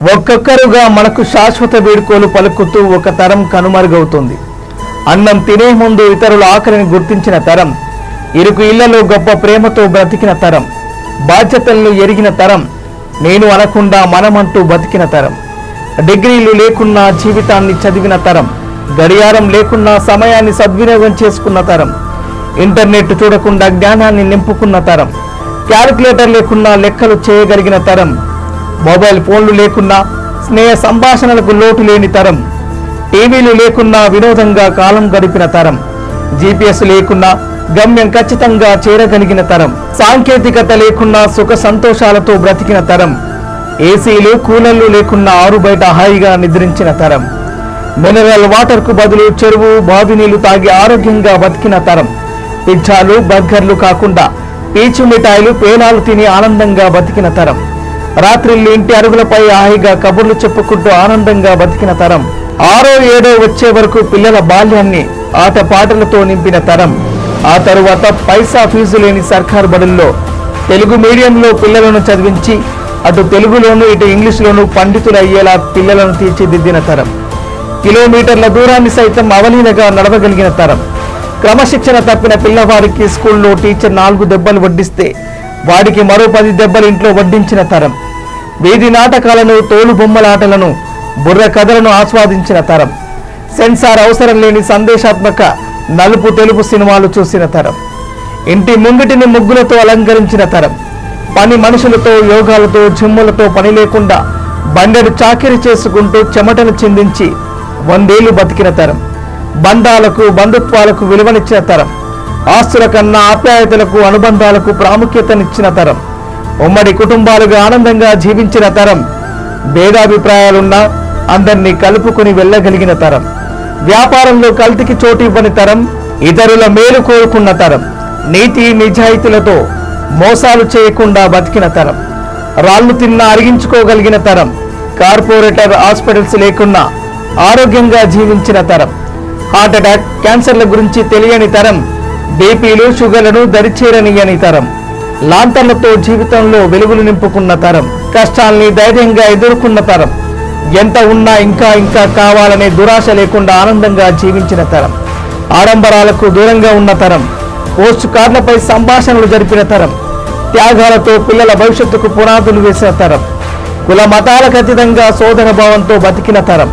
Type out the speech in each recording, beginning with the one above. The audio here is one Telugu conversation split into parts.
ఒక్కొక్కరుగా మనకు శాశ్వత వేడుకోలు పలుకుతూ ఒక తరం కనుమరుగవుతుంది. అన్నం తినే ముందు ఇతరుల ఆకలిని గుర్తించిన తరం, ఇరుకు ఇళ్లలో గొప్ప ప్రేమతో బ్రతికిన తరం, బాధ్యతలను ఎరిగిన తరం, నేను అనకుండా మనమంటూ బతికిన తరం, డిగ్రీలు లేకున్నా జీవితాన్ని చదివిన తరం, గడియారం లేకున్నా సమయాన్ని సద్వినియోగం చేసుకున్న తరం, ఇంటర్నెట్ చూడకుండా జ్ఞానాన్ని నింపుకున్న తరం, క్యాలిక్యులేటర్ లేకున్నా లెక్కలు చేయగలిగిన తరం, మొబైల్ ఫోన్లు లేకున్నా స్నేహ సంభాషణలకు లోటు లేని తరం, టీవీలు లేకున్నా వినోదంగా కాలం గడిపిన తరం, జీపీఎస్ లేకున్నా గమ్యం ఖచ్చితంగా చేరగలిగిన తరం, సాంకేతికత లేకున్నా సుఖ సంతోషాలతో బ్రతికిన తరం, ఏసీలు కూలర్లు లేకున్నా ఆరు బయట హాయిగా నిద్రించిన తరం, మినరల్ వాటర్కు బదులు చెరువు బావి నీళ్లు తాగి ఆరోగ్యంగా బతికిన తరం, పిజ్జాలు బర్గర్లు కాకుండా పీచు మిఠాయిలు పేలాలు తిని ఆనందంగా బతికిన తరం, రాత్రిళ్ళు ఇంటి అరుగులపై హాయిగా కబుర్లు చెప్పుకుంటూ ఆనందంగా బతికిన తరం, 6వ 7వ వచ్చే వరకు పిల్లల బాల్యాన్ని ఆటపాటలతో నింపిన తరం, ఆ తరువాత పైసా ఫీజు లేని సర్కారు బడుల్లో తెలుగు మీడియంలో పిల్లలను చదివించి అటు తెలుగులోనూ ఇటు ఇంగ్లీష్లోనూ పండితులు అయ్యేలా పిల్లలను తీర్చిదిద్దిన తరం, కిలోమీటర్ల దూరాన్ని సైతం అవలీలగా నడవగలిగిన తరం, క్రమశిక్షణ తప్పిన పిల్లవారికి స్కూల్లో టీచర్ 4 దెబ్బలు వడ్డిస్తే వాడికి మరో 10 దెబ్బలు ఇంట్లో వడ్డించిన తరం, వీధి నాటకాలను తోలు బొమ్మలాటలను బుర్ర కథలను ఆస్వాదించిన తరం, సెన్సార్ అవసరం లేని సందేశాత్మక నలుపు తెలుపు సినిమాలు చూసిన తరం, ఇంటి ముంగిటిని ముగ్గులతో అలంకరించిన తరం, పని మనుషులతో యోగాలతో జిమ్ములతో పని లేకుండా బండెడు చాకిరి చేసుకుంటూ చెమటలు చిందించి 100 ఏళ్లు బతికిన తరం, బంధాలకు బంధుత్వాలకు విలువనిచ్చిన తరం, ఆస్తుల కన్నా ఆప్యాయతలకు అనుబంధాలకు ప్రాముఖ్యతనిచ్చిన తరం, ఉమ్మడి కుటుంబాలుగా ఆనందంగా జీవించిన తరం, భేదాభిప్రాయాలున్నా అందరినీ కలుపుకుని వెళ్ళగలిగిన తరం, వ్యాపారంలో కల్తీకి చోటు ఇవ్వని తరం, ఇతరుల మేలు కోరుకున్న తరం, నీతి నిజాయితీలతో మోసాలు చేయకుండా బతికిన తరం, రాళ్లు తిన్నా అరిగించుకోగలిగిన తరం, కార్పొరేటర్ హాస్పిటల్స్ లేకున్నా ఆరోగ్యంగా జీవించిన తరం, హార్ట్ అటాక్ క్యాన్సర్ల గురించి తెలియని తరం, బీపీలు షుగర్లను దరిచేరనియని తరం, లాంతర్లతో జీవితంలో వెలుగులు నింపుకున్న తరం, కష్టాల్ని ధైర్యంగా ఎదుర్కొన్న తరం, ఎంత ఉన్నా ఇంకా ఇంకా కావాలనే దురాశ లేకుండా ఆనందంగా జీవించిన తరం, ఆడంబరాలకు దూరంగా ఉన్న తరం, పోస్ట్ కార్డులపై సంభాషణలు జరిపిన తరం, త్యాగాలతో పిల్లల భవిష్యత్తుకు పునాదులు వేసిన తరం, కుల మతాలకు అతీతంగా సోదర భావంతో బతికిన తరం.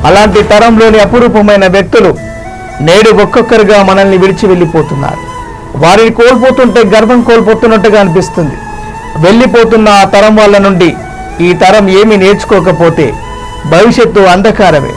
అలాంటి తరంలోని అపురూపమైన వ్యక్తులు నేడు ఒక్కొక్కరుగా మనల్ని విడిచి వెళ్ళిపోతున్నారు. వారిని కోల్పోతుంటే గర్వం కోల్పోతున్నట్టుగా అనిపిస్తుంది. వెళ్ళిపోతున్న ఆ తరం వాళ్ళ నుండి ఈ తరం ఏమీ నేర్చుకోకపోతే భవిష్యత్తు అంధకారమే.